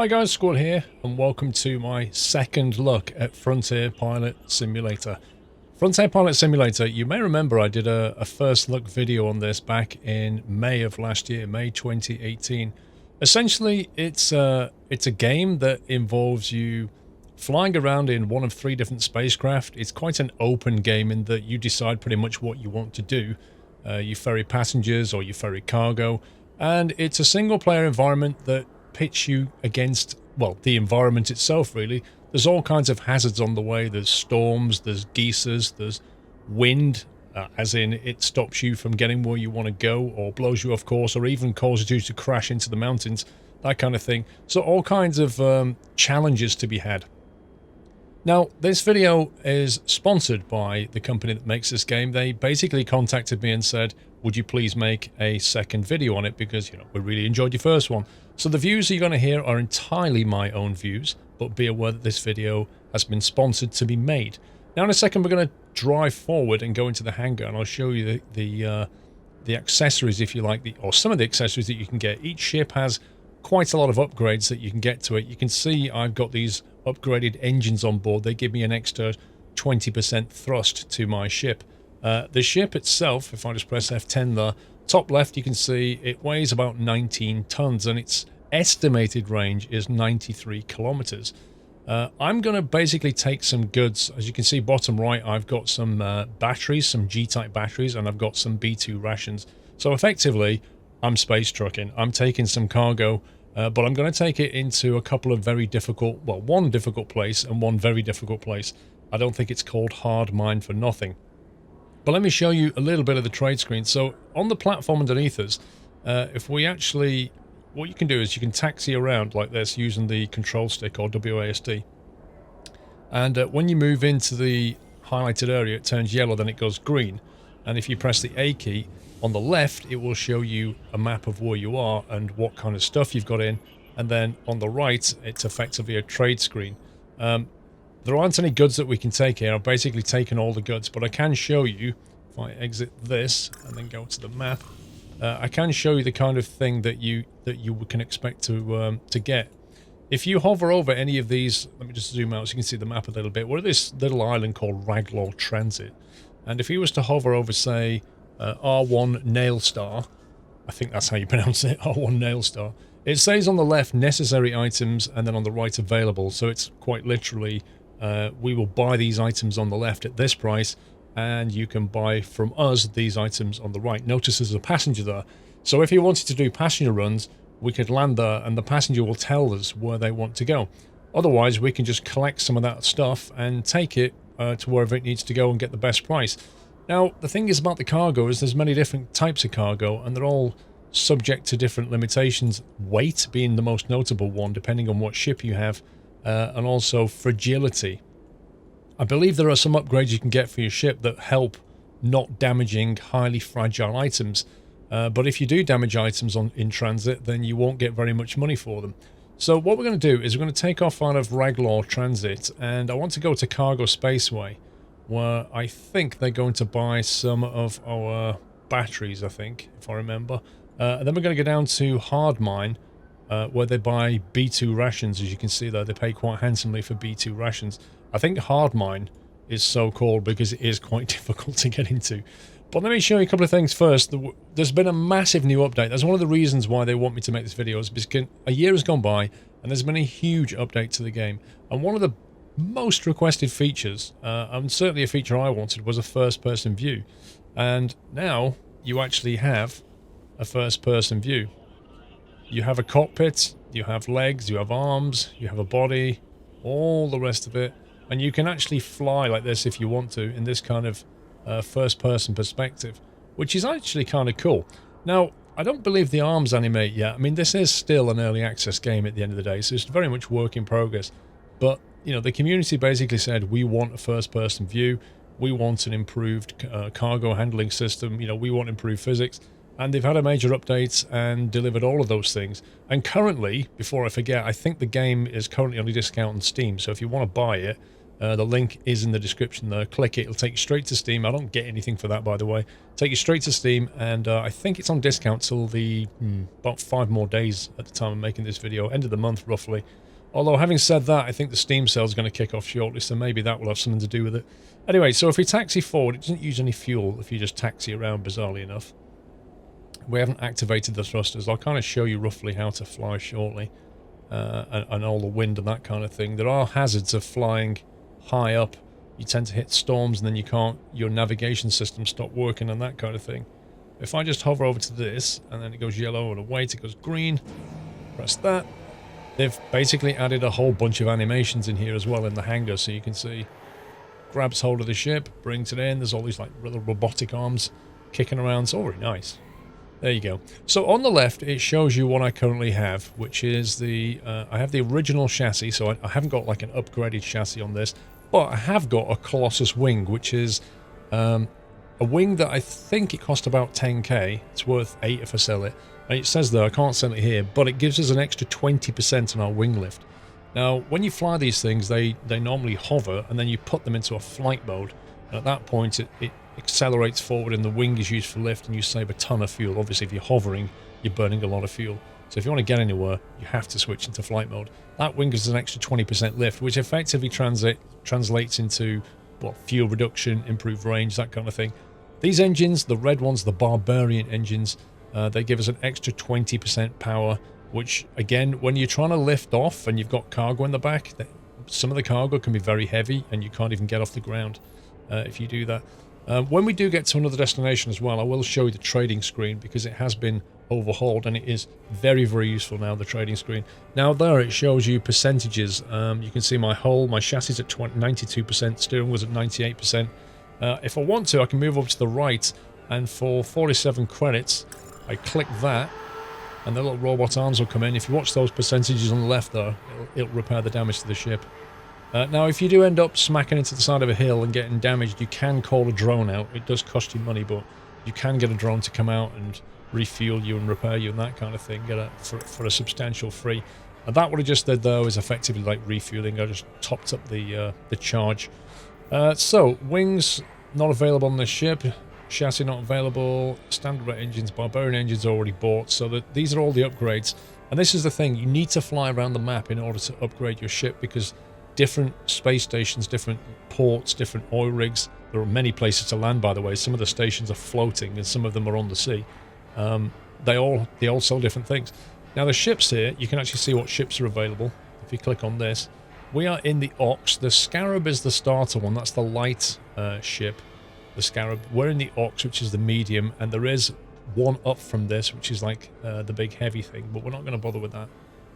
Hi guys, Squad here, and welcome to my second look at Frontier Pilot Simulator. Frontier Pilot Simulator, you may remember I did a first look video on this back in May of last year, May 2018. Essentially, it's a game that involves you flying around in one of three different spacecraft. It's quite an open game in that you decide pretty much what you want to do. You ferry passengers or you ferry cargo, and it's a single player environment that pitch you against, well, the environment itself, really. There's all kinds of hazards on the way. There's storms, there's geysers, there's wind, as in it stops you from getting where you want to go, or blows you off course, or even causes you to crash into the mountains, that kind of thing. So all kinds of challenges to be had. Now, this video is sponsored by the company that makes this game. They basically contacted me and said, would you please make a second video on it, because, you know, we really enjoyed your first one. So the views you're going to hear are entirely my own views, but be aware that this video has been sponsored to be made. Now in a second we're going to drive forward and go into the hangar, and I'll show you the accessories, if you like, or some of the accessories that you can get. Each ship has quite a lot of upgrades that you can get to it. You can see I've got these upgraded engines on board. They give me an extra 20% thrust to my ship. The ship itself, if I just press F10 there, top left you can see it weighs about 19 tons and its estimated range is 93 kilometers. I'm going to basically take some goods. As you can see bottom right, I've got some batteries, some G-type batteries, and I've got some B2 rations. So effectively I'm space trucking. I'm taking some cargo, but I'm going to take it into a couple of very difficult, well, one difficult place and one very difficult place. I don't think it's called hard mine for nothing. But let me show you a little bit of the trade screen. So on the platform underneath us, if we actually, what you can do is you can taxi around like this using the control stick or WASD. And when you move into the highlighted area, it turns yellow, then it goes green. And if you press the A key on the left, it will show you a map of where you are and what kind of stuff you've got in. And then on the right, it's effectively a trade screen. There aren't any goods that we can take here. I've basically taken all the goods, but I can show you, if I exit this and then go to the map, I can show you the kind of thing that you can expect to get. If you hover over any of these, let me just zoom out so you can see the map a little bit. We're at this little island called Raglaw Transit, and if you was to hover over, say, R1 Nailstar, I think that's how you pronounce it, R1 Nailstar, it says on the left necessary items and then on the right available. So it's quite literally, we will buy these items on the left at this price, and you can buy from us these items on the right. Notice there's a passenger there. So if you wanted to do passenger runs, we could land there and the passenger will tell us where they want to go. Otherwise, we can just collect some of that stuff and take it to wherever it needs to go and get the best price. Now, the thing is about the cargo is there's many different types of cargo, and they're all subject to different limitations. Weight being the most notable one, depending on what ship you have. And also fragility. I believe there are some upgrades you can get for your ship that help not damaging highly fragile items. But if you do damage items in transit, then you won't get very much money for them. So what we're going to do is we're going to take off out of Raglaw Transit, and I want to go to Cargo Spaceway, where I think they're going to buy some of our batteries, I think, if I remember. And then we're going to go down to Hard Mine, where they buy B2 rations. As you can see there, they pay quite handsomely for B2 rations. I think hard mine is so called because it is quite difficult to get into. But let me show you a couple of things first. There's been a massive new update. That's one of the reasons why they want me to make this video, is because a year has gone by and there's been a huge update to the game. And one of the most requested features, and certainly a feature I wanted, was a first-person view. And now you actually have a first-person view. You have a cockpit, you have legs, you have arms, you have a body, all the rest of it. And you can actually fly like this if you want to, in this kind of first-person perspective, which is actually kind of cool. Now, I don't believe the arms animate yet. I mean, this is still an early access game at the end of the day, so it's very much work in progress. But, you know, the community basically said, we want a first-person view, we want an improved cargo handling system, you know, we want improved physics. And they've had a major update and delivered all of those things. And currently, before I forget, I think the game is currently on a discount on Steam. So if you want to buy it, The link is in the description there. Click it, it'll take you straight to Steam. I don't get anything for that, by the way. Take you straight to Steam, and I think it's on discount till the about 5 more days at the time I'm making this video, end of the month roughly. Although, having said that, I think the Steam sale is going to kick off shortly, so maybe that will have something to do with it. Anyway, so if we taxi forward, it doesn't use any fuel if you just taxi around, bizarrely enough. We haven't activated the thrusters. I'll kind of show you roughly how to fly shortly, and all the wind and that kind of thing. There are hazards of flying high up. You tend to hit storms, and then you can't, your navigation system stop working and that kind of thing. If I just hover over to this, and then it goes yellow, and wait, it goes green, press that. They've basically added a whole bunch of animations in here as well in the hangar, so you can see. Grabs hold of the ship, brings it in. There's all these like little robotic arms kicking around. It's all very nice. There you go. So on the left, it shows you what I currently have, which is the... I have the original chassis, so I haven't got like an upgraded chassis on this, but I have got a Colossus Wing, which is a wing that I think it cost about 10k. It's worth 8 if I sell it. And it says there, I can't sell it here, but it gives us an extra 20% on our wing lift. Now, when you fly these things, they normally hover, and then you put them into a flight mode. And at that point, it accelerates forward, and the wing is used for lift, and you save a ton of fuel. Obviously, if you're hovering, you're burning a lot of fuel. So if you want to get anywhere, you have to switch into flight mode. That wing gives an extra 20% lift, which effectively translates into, what, fuel reduction, improved range, that kind of thing. These engines, the red ones, the Barbarian Engines, they give us an extra 20% power, which, again, when you're trying to lift off and you've got cargo in the back, some of the cargo can be very heavy, and you can't even get off the ground if you do that. When we do get to another destination as well, I will show you the trading screen, because it has been overhauled, and it is very, very useful now, the trading screen. Now there, it shows you percentages. You can see my hull, my chassis is at 92%, steering was at 98%. If I want to, I can move over to the right, and for 47 credits, I click that, and the little robot arms will come in. If you watch those percentages on the left there, it'll repair the damage to the ship. Now, if you do end up smacking into the side of a hill and getting damaged, you can call a drone out. It does cost you money, but you can get a drone to come out and refuel you and repair you and that kind of thing, get it for a substantial fee. And that what I just did though is effectively like refueling. I just topped up the charge. So wings not available on this ship. Chassis not available, standard engines, Barbarian Engines already bought, so that these are all the upgrades. And this is the thing, you need to fly around the map in order to upgrade your ship, because different space stations, different ports, different oil rigs, there are many places to land, by the way. Some of the stations are floating and some of them are on the sea. They all sell different things. Now the ships here, you can actually see what ships are available. If you click on this, we are in the Ox. The Scarab is the starter one, that's the light ship. The Scarab. We're in the Ox, which is the medium, and there is one up from this, which is like the big heavy thing, but we're not going to bother with that.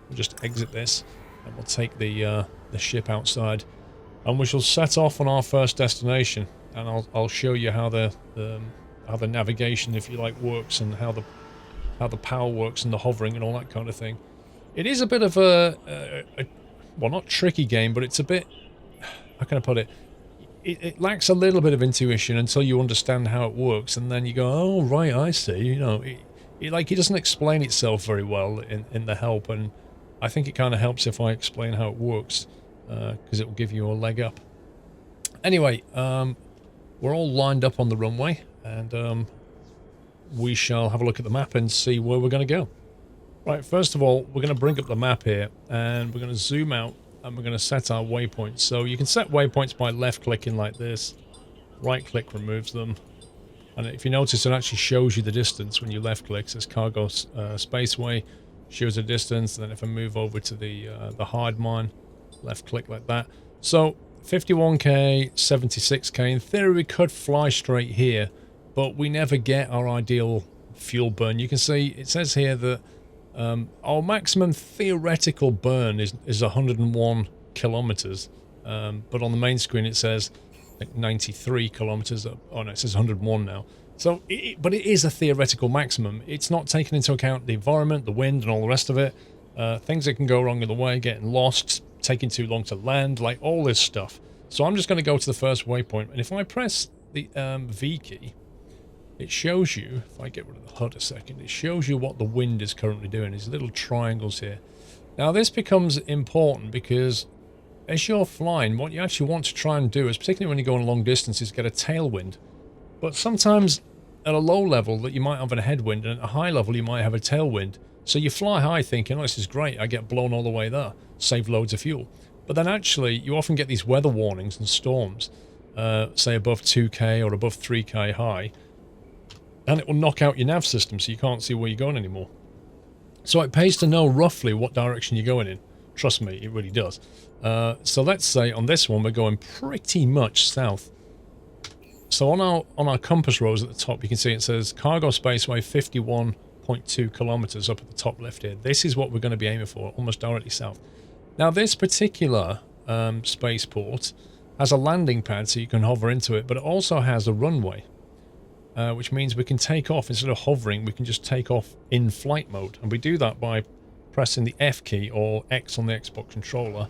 We'll just exit this, and we'll take the ship outside, and we shall set off on our first destination. And I'll show you how the navigation, if you like, works, and how the power works, and the hovering and all that kind of thing. It is a bit of a well, not tricky game, but it's a bit, how can I put it? It lacks a little bit of intuition until you understand how it works, and then you go, oh right, I see. You know, it doesn't explain itself very well in the help, and I think it kind of helps if I explain how it works, because it will give you a leg up. Anyway, we're all lined up on the runway, and we shall have a look at the map and see where we're going to go. Right, first of all, we're going to bring up the map here, and we're going to zoom out, and we're going to set our waypoints. So you can set waypoints by left-clicking like this. Right-click removes them. And if you notice, it actually shows you the distance when you left-click. So it's cargo spaceway, shows the distance. And then if I move over to the hard mine, left-click like that. So 51k, 76k. In theory, we could fly straight here, but we never get our ideal fuel burn. You can see, it says here that our maximum theoretical burn is 101 kilometers, but on the main screen it says like 93 kilometers. Oh no, it says 101 now. So, but it is a theoretical maximum. It's not taking into account the environment, the wind, and all the rest of it. Things that can go wrong in the way, getting lost, taking too long to land, like all this stuff. So I'm just going to go to the first waypoint, and if I press the V key, it shows you, if I get rid of the HUD a second, it shows you what the wind is currently doing. These little triangles here. Now this becomes important because as you're flying, what you actually want to try and do is, particularly when you're going long distances, get a tailwind. But sometimes at a low level that you might have a headwind, and at a high level you might have a tailwind. So you fly high thinking, oh, this is great, I get blown all the way there, save loads of fuel. But then actually you often get these weather warnings and storms, say above 2k or above 3k high, and it will knock out your nav system so you can't see where you're going anymore. So it pays to know roughly what direction you're going in. Trust me, it really does. So let's say on this one we're going pretty much south. So on our compass rose at the top, you can see it says cargo spaceway 51.2 kilometers up at the top left here. This is what we're going to be aiming for, almost directly south. Now this particular spaceport has a landing pad so you can hover into it, but it also has a runway, which means we can take off. Instead of hovering, we can just take off in flight mode, and we do that by pressing the F key or X on the Xbox controller,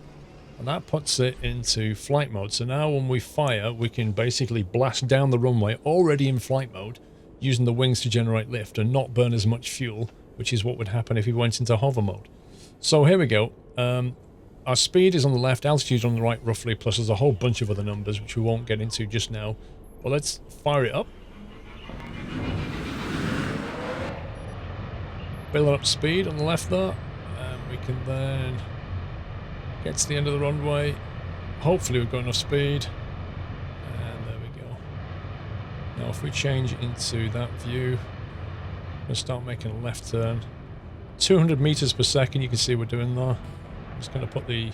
and that puts it into flight mode. So now when we fire, we can basically blast down the runway already in flight mode, using the wings to generate lift and not burn as much fuel, which is what would happen if we went into hover mode. So here we go. Our speed is on the left, altitude on the right roughly, plus there's a whole bunch of other numbers which we won't get into just now. But let's fire it up. Building up speed on the left there, and we can then get to the end of the runway. Hopefully we've got enough speed, and there we go. Now if we change into that view, we'll start making a left turn. 200 meters per second, you can see we're doing there. I'm just going to put the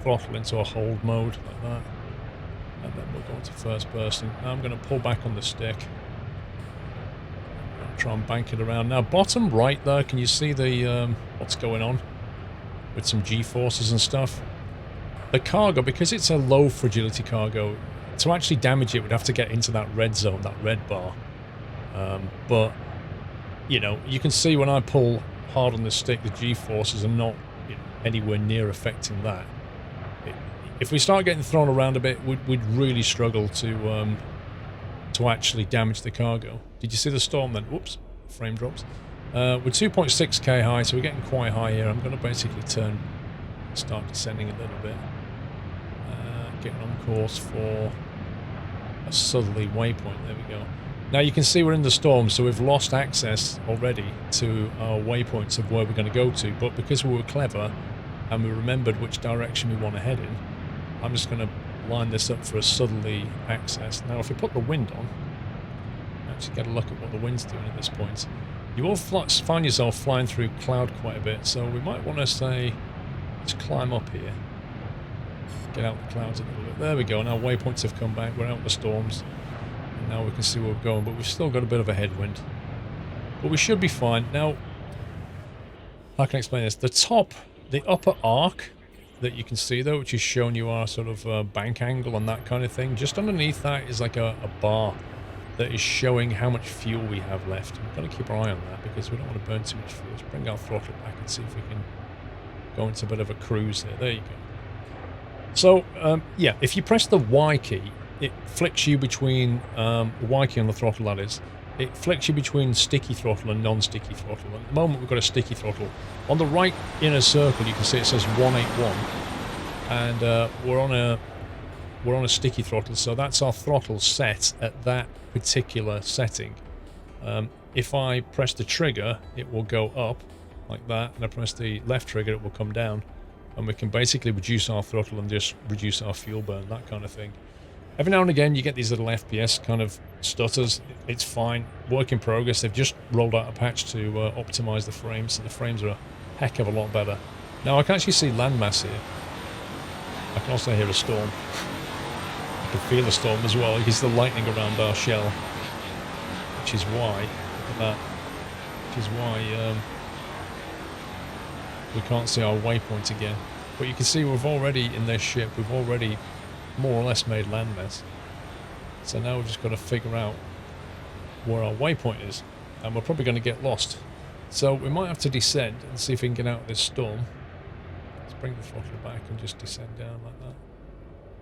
throttle into a hold mode like that, and then we'll go into first person. Now I'm going to pull back on the stick. Try and bank it around. Now bottom right there, can you see the what's going on with some G-forces and stuff? The cargo, because it's a low fragility cargo, to actually damage it would have to get into that red zone, that red bar. But you know, you can see when I pull hard on the stick, the G-forces are not, you know, anywhere near affecting that. If we start getting thrown around a bit, we'd really struggle to actually damage the cargo. Did you see the storm then? Whoops, frame drops. We're 2.6k high, so we're getting quite high here. I'm going to basically turn, start descending a little bit. Getting on course for a southerly waypoint. There we go. Now you can see we're in the storm, so we've lost access already to our waypoints of where we're going to go to. But because we were clever and we remembered which direction we want to head in, I'm just going to line this up for a southerly access. Now if we put the wind on, actually get a look at what the wind's doing at this point. You will find yourself flying through cloud quite a bit, so we might want to say, let's climb up here, get out the clouds a little bit. There we go, now waypoints have come back, we're out of the storms, and now we can see where we're going, but we've still got a bit of a headwind. But we should be fine. Now, how can I explain this? The upper arc that you can see though, which is showing you our sort of bank angle and that kind of thing, just underneath that is like a bar that is showing how much fuel we have left. We've got to keep our eye on that because we don't want to burn too much fuel. Let's bring our throttle back and see if we can go into a bit of a cruise here. There you go. So yeah, if you press the Y key, it flicks you between the Y key on the throttle, that is. It flicks you between sticky throttle and non-sticky throttle. At the moment we've got a sticky throttle. On the right inner circle you can see it says 181, and we're on a sticky throttle, so that's our throttle set at that particular setting. If I press the trigger, it will go up like that, and I press the left trigger, it will come down, and we can basically reduce our throttle and just reduce our fuel burn, that kind of thing. Every now and again you get these little FPS kind of stutters. It's fine, work in progress. They've just rolled out a patch to optimize the frames, so the frames are a heck of a lot better. Now I can actually see landmass here. I can also hear a storm. I can feel a storm as well. You can see the lightning around our shell, which is why, look at that, which is why we can't see our waypoint again. But you can see we've already, in this ship, we've already more or less made landmass. So now we've just got to figure out where our waypoint is, and we're probably going to get lost. So we might have to descend and see if we can get out of this storm. Let's bring the throttle back and just descend down like that.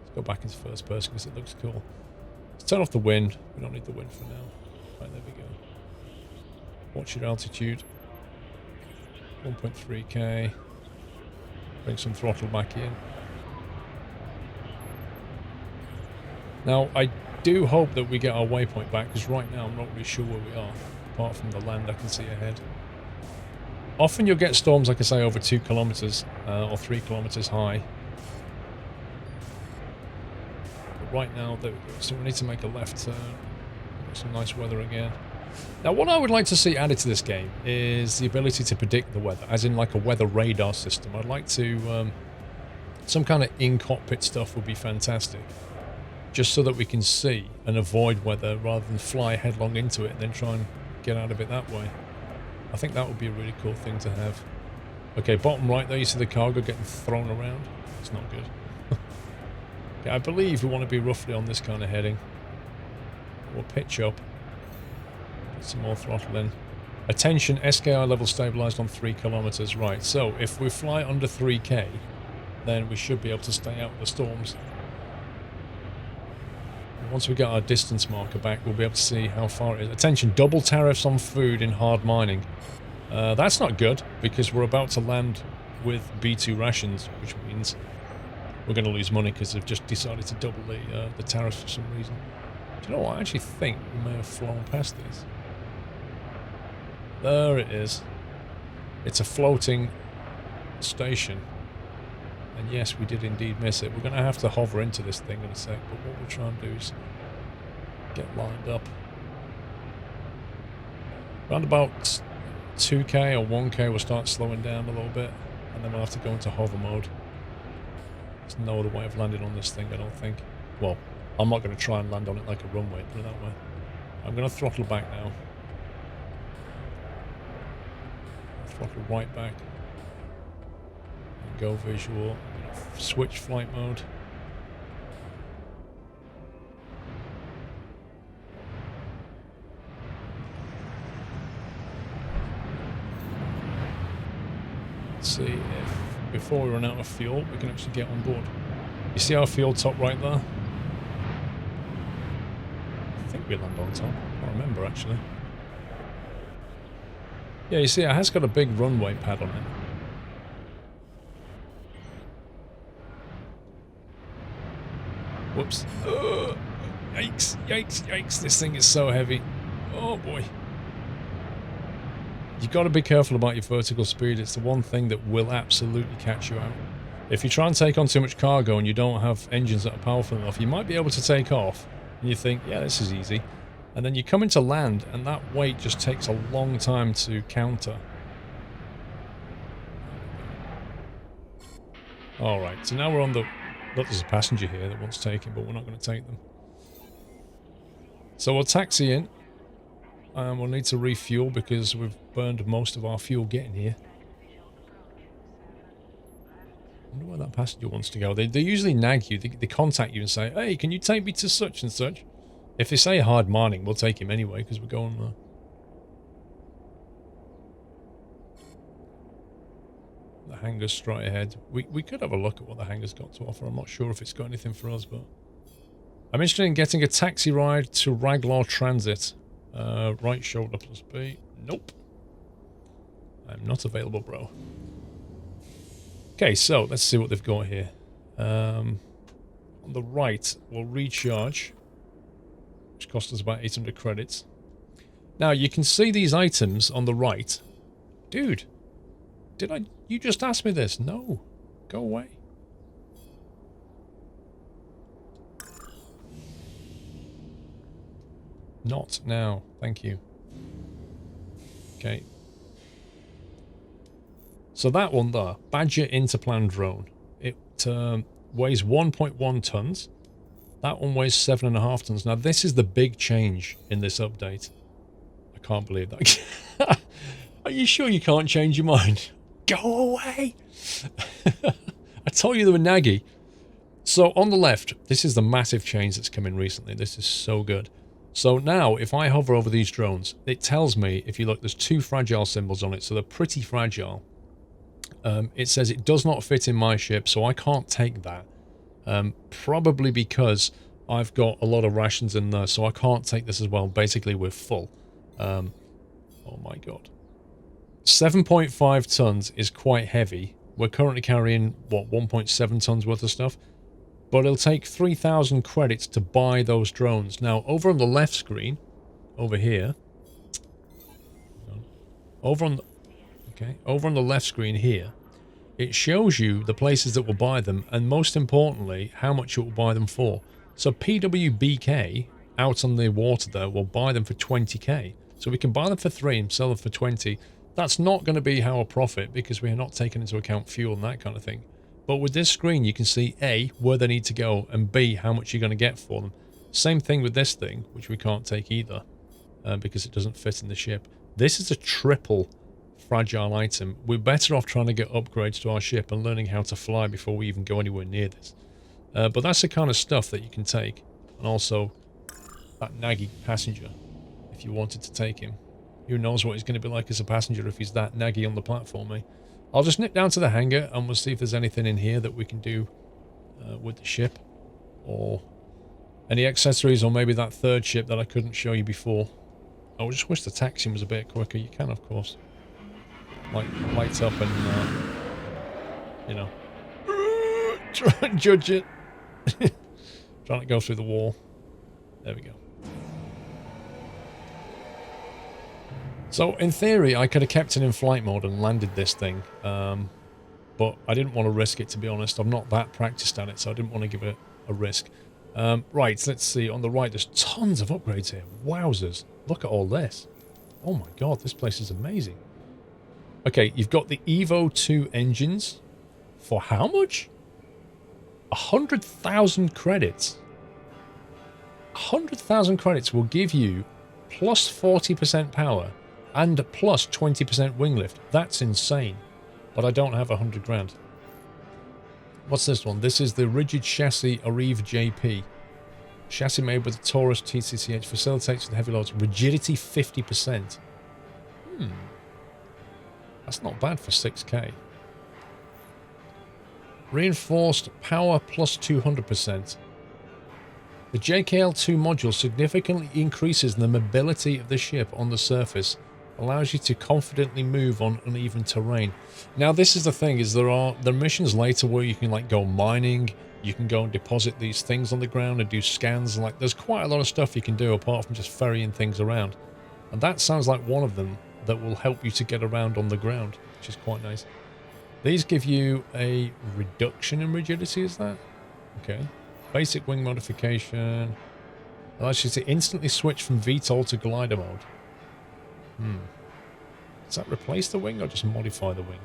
Let's go back into first person because it looks cool. Let's turn off the wind. We don't need the wind for now. Right, there we go. Watch your altitude. 1.3k. Bring some throttle back in. Now, I do hope that we get our waypoint back, because right now I'm not really sure where we are, apart from the land I can see ahead. Often you'll get storms, like I say, over 2 kilometers or 3 kilometers high. But right now, so we need to make a left turn. Got some nice weather again. Now, what I would like to see added to this game is the ability to predict the weather, as in like a weather radar system. I'd like to... some kind of in-cockpit stuff would be fantastic. Just so that we can see and avoid weather rather than fly headlong into it and then try and get out of it that way. I think that would be a really cool thing to have. Okay, bottom right there, you see the cargo getting thrown around. It's not good. Okay, I believe we want to be roughly on this kind of heading. We'll pitch up. Get some more throttle in. Attention, SKI level stabilized on 3 kilometers. Right, so if we fly under 3k, then we should be able to stay out of the storms. Once we get our distance marker back, we'll be able to see how far it is. Attention, double tariffs on food in hard mining. That's not good, because we're about to land with B2 rations, which means we're going to lose money because they've just decided to double the tariffs for some reason. Do you know what? I actually think we may have flown past this. There it is. It's a floating station. And yes, we did indeed miss it. We're going to have to hover into this thing in a sec, but what we'll try and do is get lined up. Around about 2k or 1k, we'll start slowing down a little bit, and then we'll have to go into hover mode. There's no other way of landing on this thing, I don't think. Well, I'm not going to try and land on it like a runway, put it that way. I'm going to throttle back now. Throttle right back. Go visual. Switch flight mode. Let's see if before we run out of fuel we can actually get on board. You see our fuel top right there? I think we land on top. I can't remember actually. Yeah, you see it has got a big runway pad on it. Whoops. Yikes, yikes, yikes. This thing is so heavy. Oh boy. You've got to be careful about your vertical speed. It's the one thing that will absolutely catch you out. If you try and take on too much cargo and you don't have engines that are powerful enough, you might be able to take off and you think, yeah, this is easy. And then you come into land and that weight just takes a long time to counter. Alright, so now we're on the... Look, there's a passenger here that wants taking, but we're not going to take them. So we'll taxi in. And we'll need to refuel because we've burned most of our fuel getting here. I wonder where that passenger wants to go. They usually nag you. They contact you and say, hey, can you take me to such and such? If they say hard mining, we'll take him anyway because we're going there. The hangar's straight ahead. We could have a look at what the hangar's got to offer. I'm not sure if it's got anything for us, but... I'm interested in getting a taxi ride to Raglar Transit. Right shoulder plus B. Nope. I'm not available, bro. Okay, so let's see what they've got here. On the right, we'll recharge, which costs us about 800 credits. Now, you can see these items on the right. Dude, you just asked me this. No, go away. Not now, thank you. Okay. So that one there, Badger Interplan Drone. It weighs 1.1 tons. That one weighs 7.5 tons. Now this is the big change in this update. I can't believe that. Are you sure you can't change your mind? Go away! I told you they were naggy. So on the left, this is the massive change that's come in recently. This is so good. So now, if I hover over these drones, it tells me, if you look, there's 2 fragile symbols on it, so they're pretty fragile. It says it does not fit in my ship, so I can't take that. Probably because I've got a lot of rations in there, so I can't take this as well. Basically, we're full. Oh my god. 7.5 tons is quite heavy. We're currently carrying, what, 1.7 tons worth of stuff? but it'll take 3,000 credits to buy those drones. Now, over on the left screen, over here, over on the left screen here, it shows you the places that will buy them, and most importantly, how much it will buy them for. So PWBK, out on the water there, will buy them for 20k. So we can buy them for 3 and sell them for 20. That's not going to be our profit, because we are not taking into account fuel and that kind of thing. But with this screen, you can see A, where they need to go, and B, how much you're going to get for them. Same thing with this thing, which we can't take either, because it doesn't fit in the ship. This is a triple fragile item. We're better off trying to get upgrades to our ship and learning how to fly before we even go anywhere near this. But that's the kind of stuff that you can take. And also, that naggy passenger, if you wanted to take him. Who knows what he's going to be like as a passenger if he's that naggy on the platform, eh? I'll just nip down to the hangar and we'll see if there's anything in here that we can do with the ship. Or any accessories, or maybe that third ship that I couldn't show you before. I just wish the taxiing was a bit quicker. You can, of course. Lights up and, you know, try and judge it. Trying to go through the wall. There we go. So, in theory, I could have kept it in flight mode and landed this thing, but I didn't want to risk it, to be honest. I'm not that practiced at it, so I didn't want to give it a risk. Right, let's see. On the right, there's tons of upgrades here. Wowzers. Look at all this. Oh my god, this place is amazing. Okay, you've got the Evo 2 engines. For how much? 100,000 credits. 100,000 credits will give you plus 40% power and plus 20% wing lift. That's insane. But I don't have 100 grand. What's this one? This is the rigid chassis Arrive JP. Chassis made with the Taurus TCCH facilitates with heavy loads. Rigidity 50%. That's not bad for 6k. Reinforced power plus 200%. The JKL2 module significantly increases the mobility of the ship on the surface, allows you to confidently move on uneven terrain. Now this is the thing, is there are missions later where you can like go mining, you can go and deposit these things on the ground and do scans, like there's quite a lot of stuff you can do apart from just ferrying things around. And that sounds like one of them that will help you to get around on the ground, which is quite nice. These give you a reduction in rigidity, is that? Okay. Basic wing modification. Allows you to instantly switch from VTOL to glider mode. Does that replace the wing or just modify the wing?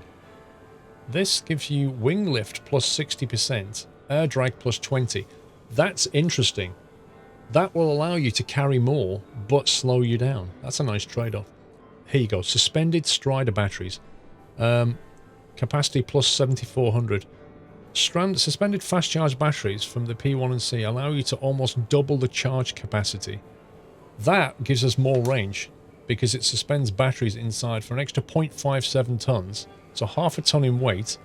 This gives you wing lift plus 60%, air drag plus 20. That's interesting. That will allow you to carry more, but slow you down. That's a nice trade-off. Here you go. Suspended Strider batteries. Capacity plus 7,400. Suspended fast charge batteries from the P1 and C allow you to almost double the charge capacity. That gives us more range because it suspends batteries inside for an extra 0.57 tons. So half a ton in weight,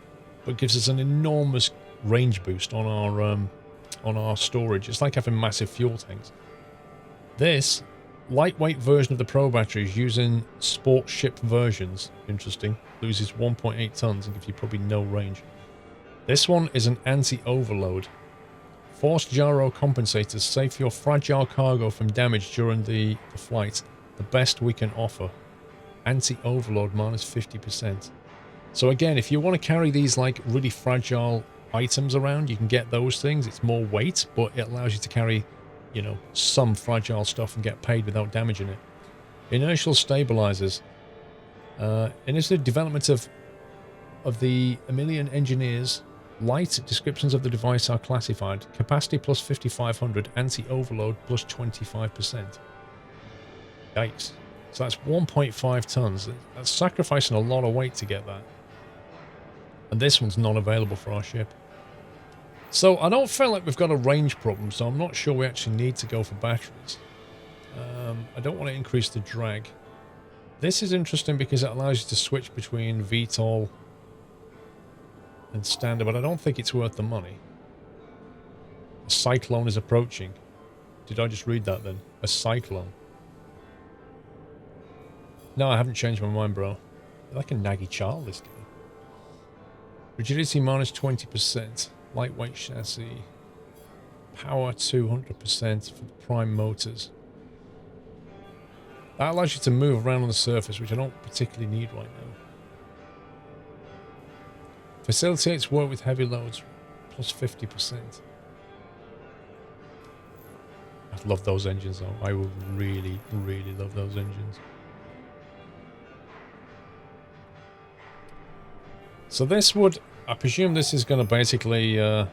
but gives us an enormous range boost on our storage. It's like having massive fuel tanks. This lightweight version of the Pro batteries using sport ship versions, interesting, loses 1.8 tons and gives you probably no range. This one is an anti-overload. Forced gyro compensators save your fragile cargo from damage during the flight. The best we can offer. Anti-overload minus 50%. So again, if you want to carry these like really fragile items around, you can get those things. It's more weight, but it allows you to carry, you know, some fragile stuff and get paid without damaging it. Inertial stabilizers. Initial development of the Emilian engineers. Light descriptions of the device are classified. Capacity plus 5,500. Anti-overload plus 25%. Yikes. So that's 1.5 tons. That's sacrificing a lot of weight to get that. And this one's not available for our ship. So I don't feel like we've got a range problem, so I'm not sure we actually need to go for batteries. I don't want to increase the drag. This is interesting because it allows you to switch between VTOL and standard, but I don't think it's worth the money. A cyclone is approaching. Did I just read that then? A cyclone. No, I haven't changed my mind, bro. You're like a naggy child, this guy. Rigidity minus 20%. Lightweight chassis. Power 200% for the prime motors. That allows you to move around on the surface, which I don't particularly need right now. Facilitates work with heavy loads, plus 50%. I love those engines though. I would really, really love those engines. So this would, I presume this is going to basically a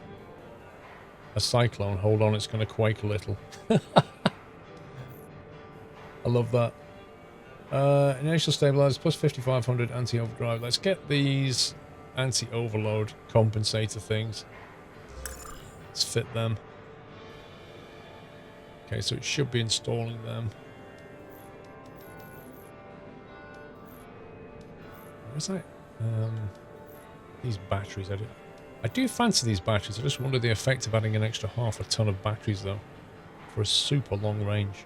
cyclone. Hold on, it's going to quake a little. I love that. Inertial stabilizers plus 5500 anti-overdrive. Let's get these anti-overload compensator things. Let's fit them. Okay, so it should be installing them. Where's that? These batteries. I do fancy these batteries. I just wonder the effect of adding an extra half a ton of batteries though, for a super long range.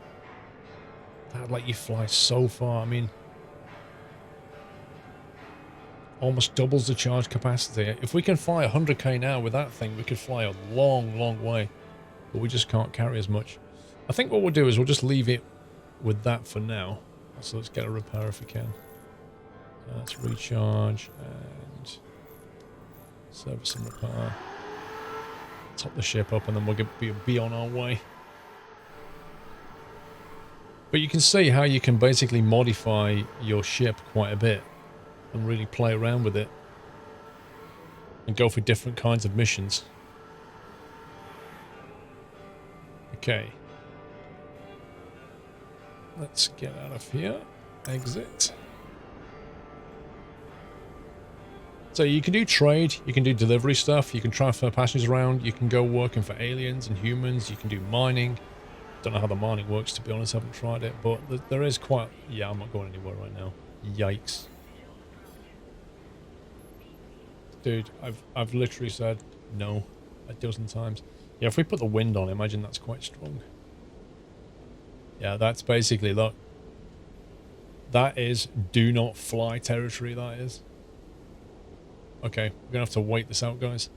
That'd let you fly so far. I mean, almost doubles the charge capacity. If we can fly 100k now with that thing, we could fly a long, long way. But we just can't carry as much. I think what we'll do is we'll just leave it with that for now. So let's get a repair if we can. Let's recharge and service and repair. Top the ship up and then we'll be on our way. But you can see how you can basically modify your ship quite a bit and really play around with it and go for different kinds of missions. Okay. Let's get out of here. Exit. So you can do trade, you can do delivery stuff, you can transfer passengers around, you can go working for aliens and humans, you can do mining. Don't know how the mining works, to be honest, I haven't tried it, but there is quite... Yeah, I'm not going anywhere right now. Yikes. Dude, I've literally said no a dozen times. Yeah, if we put the wind on, imagine that's quite strong. Yeah, that's basically, look. That is do not fly territory, that is. Okay, we're going to have to wait this out, guys.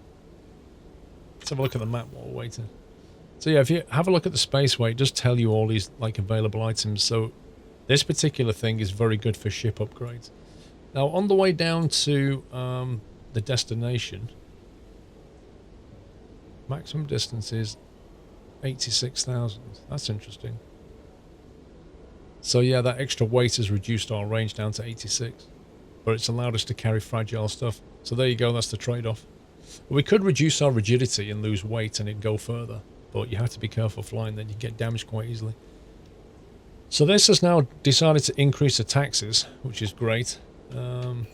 Let's have a look at the map while we're waiting. So yeah, if you have a look at the spaceway, it does tell you all these like available items. So this particular thing is very good for ship upgrades. Now on the way down to the destination, maximum distance is 86,000. That's interesting. So yeah, that extra weight has reduced our range down to 86, but it's allowed us to carry fragile stuff. So there you go, that's the trade-off. We could reduce our rigidity and lose weight and it'd go further, but you have to be careful flying, then you get damaged quite easily. So this has now decided to increase the taxes, which is great. What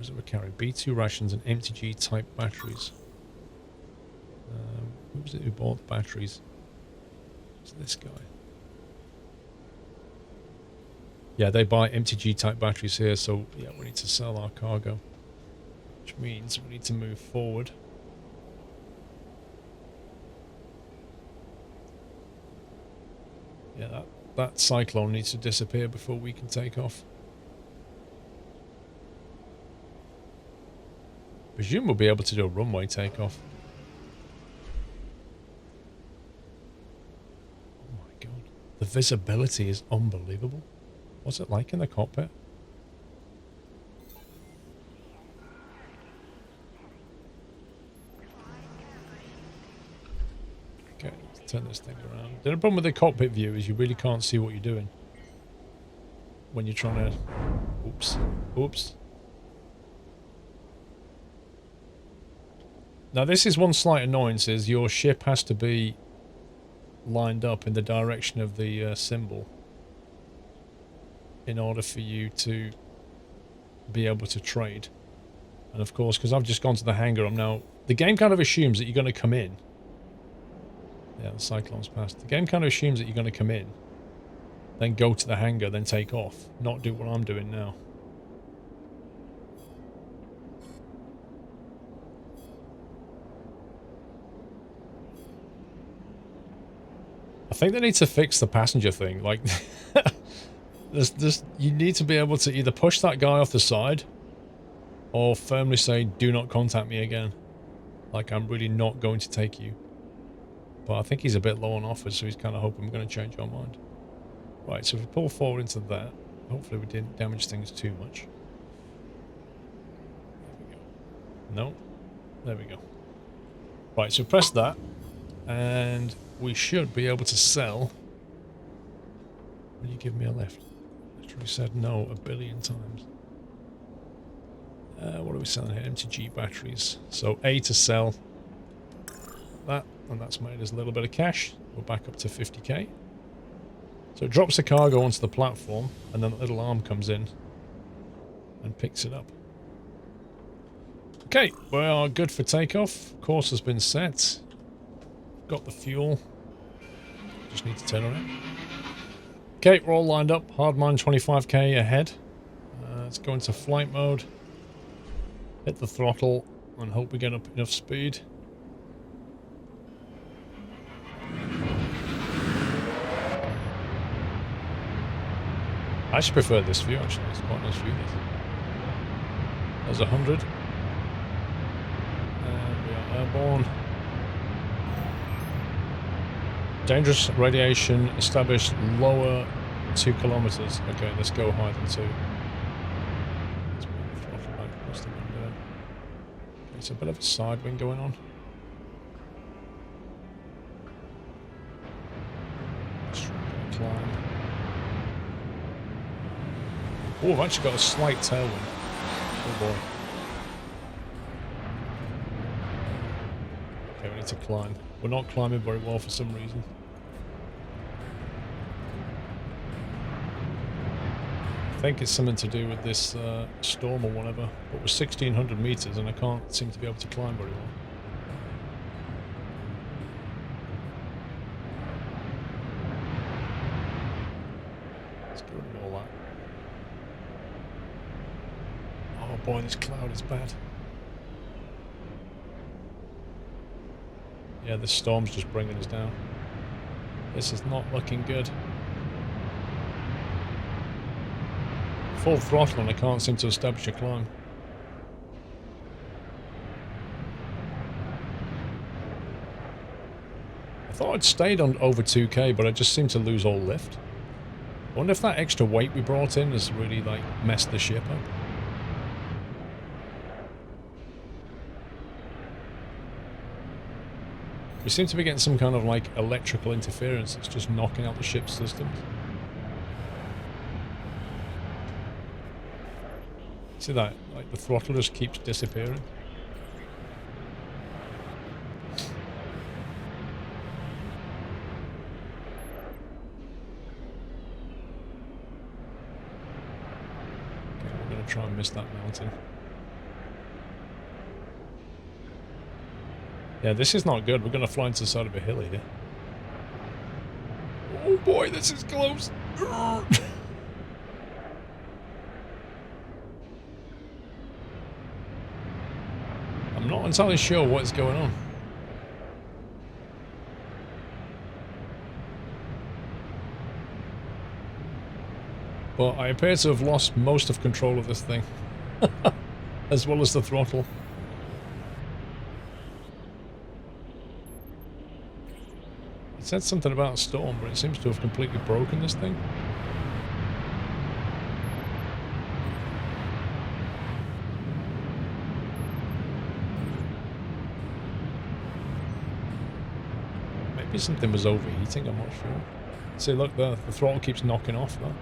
is it we're carrying? B2 rations and MTG type batteries. Who was it who bought the batteries? It's this guy. Yeah, they buy MTG type batteries here, so yeah, we need to sell our cargo, which means we need to move forward. Yeah, that cyclone needs to disappear before we can take off. Presume we'll be able to do a runway takeoff. Oh my god. The visibility is unbelievable. What's it like in the cockpit? Okay, let's turn this thing around. The problem with the cockpit view is you really can't see what you're doing when you're trying to... Oops. Oops. Now this is one slight annoyance, is your ship has to be lined up in the direction of the symbol in order for you to be able to trade. And of course, because I've just gone to the hangar, I'm now... The game kind of assumes that you're going to come in. Yeah, the cyclone's passed. The game kind of assumes that you're going to come in, then go to the hangar, then take off. Not do what I'm doing now. I think they need to fix the passenger thing. Like, you need to be able to either push that guy off the side or firmly say, do not contact me again. Like, I'm really not going to take you. But I think he's a bit low on offers, so he's kind of hoping we're going to change our mind. Right, so if we pull forward into that, hopefully we didn't damage things too much. There we go. No. There we go. Right, so press that, and we should be able to sell. Will you give me a lift? Literally said no a billion times. What are we selling here? MTG batteries. So A to sell that, and that's made us a little bit of cash. We're back up to 50k. So it drops the cargo onto the platform, and then the little arm comes in and picks it up. Okay, we are good for takeoff. Course has been set. Got the fuel. Just need to turn around. Okay, we're all lined up. Hardmine 25k ahead. Let's go into flight mode. Hit the throttle and hope we get up enough speed. I actually prefer this view, actually. It's quite a nice view. There's 100. And we are airborne. Dangerous radiation established lower 2 kilometers. Okay, let's go higher than 2. Let's bring the throttle back. What's the wind doing? Okay, it's a bit of a side wind going on. Let's try and climb. Oh, I've actually got a slight tailwind. Oh boy. Okay, we need to climb. We're not climbing very well for some reason. I think it's something to do with this storm or whatever. But we're 1600 meters and I can't seem to be able to climb very well. Let's get rid of all that. Oh boy, this cloud is bad. Yeah, this storm's just bringing us down. This is not looking good. Full throttle and I can't seem to establish a climb. I thought I'd stayed on over 2k, but I just seem to lose all lift. I wonder if that extra weight we brought in has really, like, messed the ship up. We seem to be getting some kind of, like, electrical interference that's just knocking out the ship's systems. See that? Like, the throttle just keeps disappearing. Okay, we're going to try and miss that mountain. Yeah, this is not good. We're going to fly into the side of a hill here. Oh boy, this is close. I'm not entirely sure what's going on. But I appear to have lost most of control of this thing. As well as the throttle. It said something about a storm, but it seems to have completely broken this thing. Maybe something was overheating, I'm not sure. See, look, the throttle keeps knocking off though.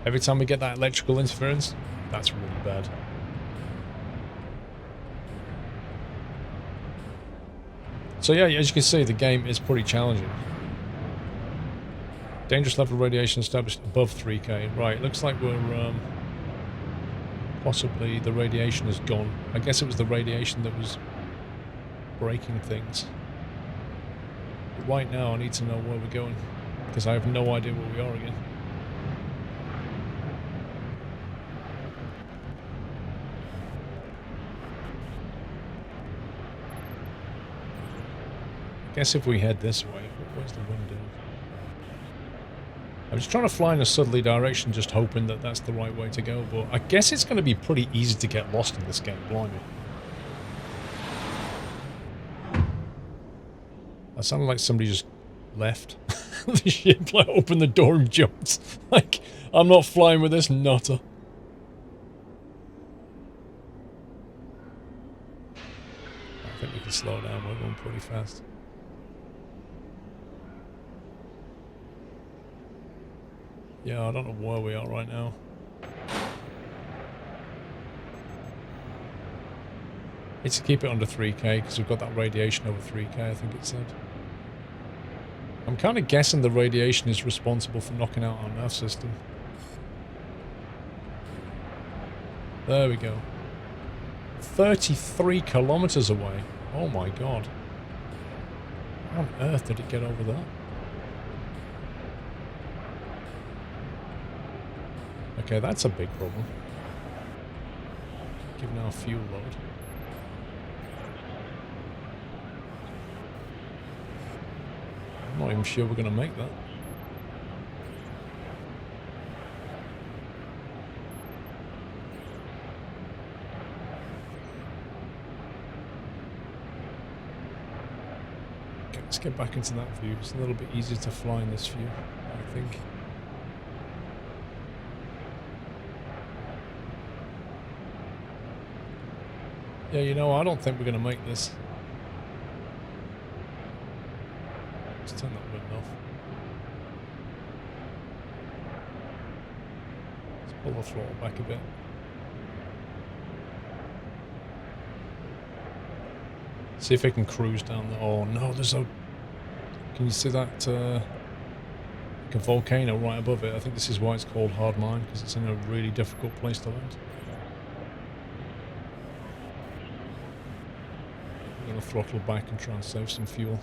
Every time we get that electrical interference, that's really bad. So yeah, as you can see, the game is pretty challenging. Dangerous level of radiation established above 3k. Right, looks like we're possibly the radiation is gone. I guess it was the radiation that was breaking things. But right now I need to know where we're going, because I have no idea where we are again. I guess if we head this way, where's the wind doing? I'm just trying to fly in a southerly direction, just hoping that that's the right way to go, but I guess it's going to be pretty easy to get lost in this game, blimey. That sounded like somebody just left. The ship like opened the door and jumped. Like, I'm not flying with this nutter. I think we can slow down, we're going pretty fast. Yeah, I don't know where we are right now. It's to keep it under 3k because we've got that radiation over 3k, I think it said. I'm kind of guessing the radiation is responsible for knocking out our nav system. There we go. 33 kilometers away. Oh my god. How on earth did it get over that? Okay, that's a big problem. Given our fuel load. I'm not even sure we're going to make that. Okay, let's get back into that view. It's a little bit easier to fly in this view, I think. Yeah, you know, I don't think we're going to make this. Let's turn that wind off. Let's pull the throttle back a bit. See if we can cruise down there. Oh no, there's a... Can you see that? Like a volcano right above it. I think this is why it's called Hard Mine, because it's in a really difficult place to land. I'm going to throttle back and try and save some fuel.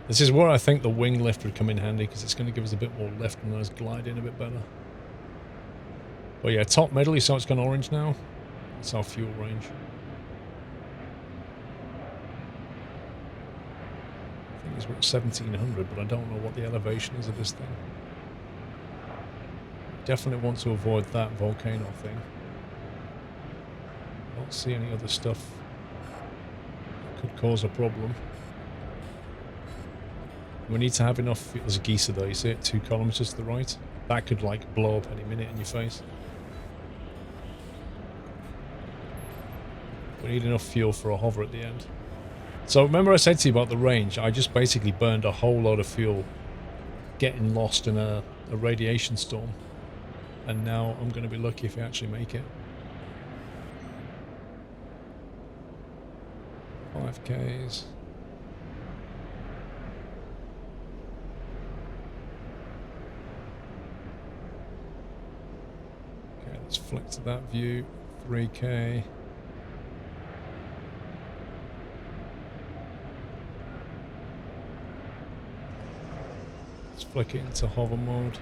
This is where I think the wing lift would come in handy, because it's going to give us a bit more lift and let us glide in a bit better. But yeah, top middle, you saw it's gone orange now. That's our fuel range. I think it's about 1700, but I don't know what the elevation is of this thing. Definitely want to avoid that volcano thing. I don't see any other stuff that could cause a problem. We need to have enough... There's a geyser there, you see it? 2 kilometers to the right. That could, like, blow up any minute in your face. We need enough fuel for a hover at the end. So, remember I said to you about the range? I just basically burned a whole load of fuel getting lost in a radiation storm. And now I'm going to be lucky if I actually make it. 5Ks. Okay, let's flick to that view. 3K. Let's flick it into hover mode.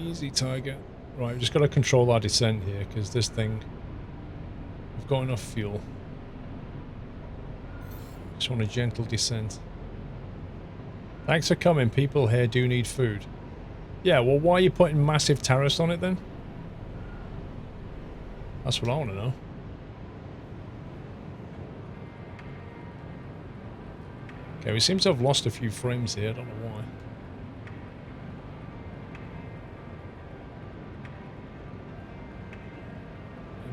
Easy target. Right, we've just got to control our descent here, because this thing... We've got enough fuel. Just want a gentle descent. Thanks for coming. People here do need food. Yeah, well, why are you putting massive tariffs on it then? That's what I want to know. Okay, we seem to have lost a few frames here. I don't know why.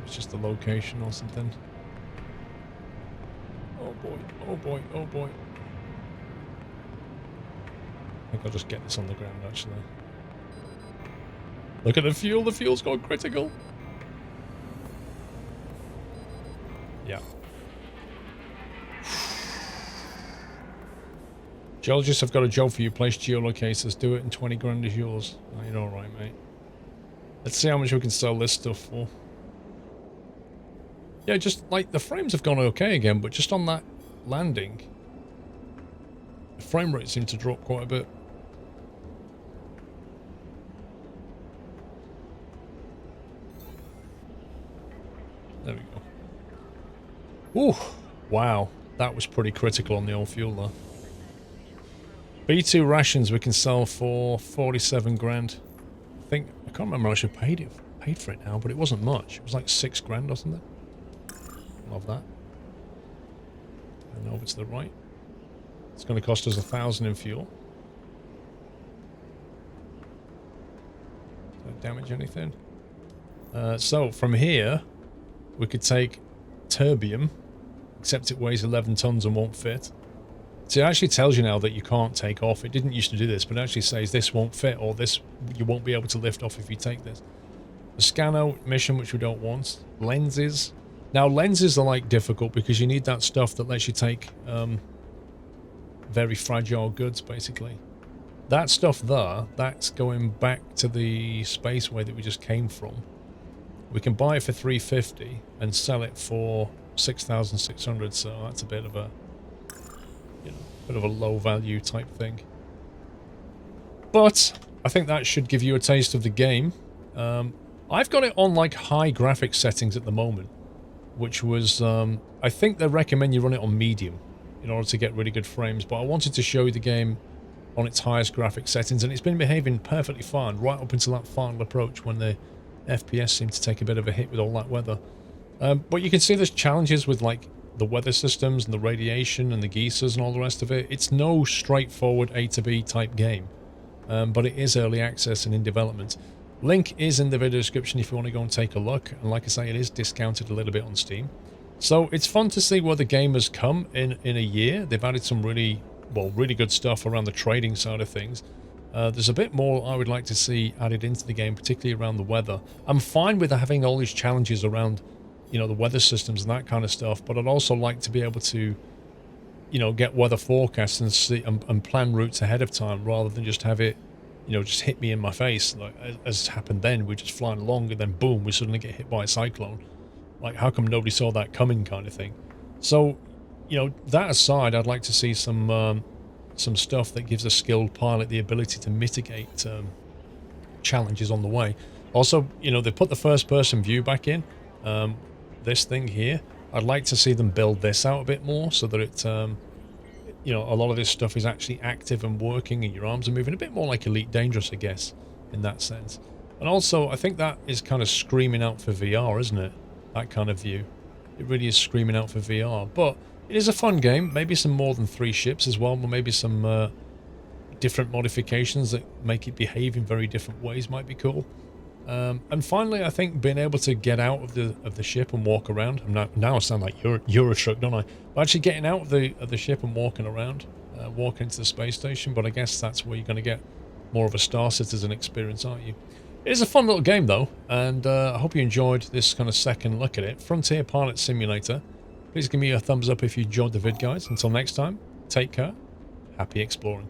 It's just the location or something. Oh boy, oh boy, oh boy. I think I'll just get this on the ground actually. Look at the fuel's gone critical. Yeah. Geologists have got a job for you. Place geolocators. Do it and 20 grand is yours. Oh, you're alright, mate. Let's see how much we can sell this stuff for. Yeah, just like the frames have gone okay again, but just on that landing, the frame rate seemed to drop quite a bit. There we go. Ooh, wow, that was pretty critical on the old fuel there. B2 rations we can sell for 47 grand. I can't remember how much I paid for it now, but it wasn't much. It was like 6 grand or something. Love that. And over to the right. It's going to cost us 1,000 in fuel. Don't damage anything. So from here, we could take terbium, except it weighs 11 tons and won't fit. So it actually tells you now that you can't take off. It didn't used to do this, but it actually says this won't fit, or this you won't be able to lift off if you take this. The scan-out mission, which we don't want. Lenses. Now, lenses are like difficult because you need that stuff that lets you take very fragile goods, basically. That stuff there, that's going back to the spaceway that we just came from. We can buy it for 350 and sell it for 6,600, so that's a bit of a low value type thing. But I think that should give you a taste of the game. I've got it on like high graphics settings at the moment, which was, I think they recommend you run it on medium in order to get really good frames, but I wanted to show you the game on its highest graphic settings, and it's been behaving perfectly fine right up until that final approach when the FPS seemed to take a bit of a hit with all that weather. But you can see there's challenges with like the weather systems and the radiation and the geysers and all the rest of it. It's no straightforward A to B type game, but it is early access and in development. Link is in the video description if you want to go and take a look, and like I say, it is discounted a little bit on Steam. So it's fun to see where the game has come in a year. They've added some really good stuff around the trading side of things. There's a bit more I would like to see added into the game, particularly around the weather. I'm fine with having all these challenges around, you know, the weather systems and that kind of stuff, but I'd also like to be able to, you know, get weather forecasts and see and plan routes ahead of time rather than just have it, you know, just hit me in my face, like as happened then. We're just flying along and then boom, we suddenly get hit by a cyclone. Like, how come nobody saw that coming, kind of thing. So, you know, that aside, I'd like to see some stuff that gives a skilled pilot the ability to mitigate challenges on the way. Also, you know, they put the first-person view back in. This thing here, I'd like to see them build this out a bit more so that it, you know, a lot of this stuff is actually active and working and your arms are moving a bit more like Elite Dangerous, I guess, in that sense. And also, I think that is kind of screaming out for VR, isn't it? That kind of view. It really is screaming out for VR. But it is a fun game. Maybe some more than 3 ships as well, or maybe some different modifications that make it behave in very different ways might be cool. And finally, I think being able to get out of the ship and walk around. Now I sound like Euro Truck, don't I? But actually getting out of the ship and walking around, walking into the space station. But I guess that's where you're going to get more of a Star Citizen experience, aren't you? It is a fun little game though, and I hope you enjoyed this kind of second look at it. Frontier Pilot Simulator. Please give me a thumbs up if you enjoyed the vid, guys. Until next time, take care. Happy exploring.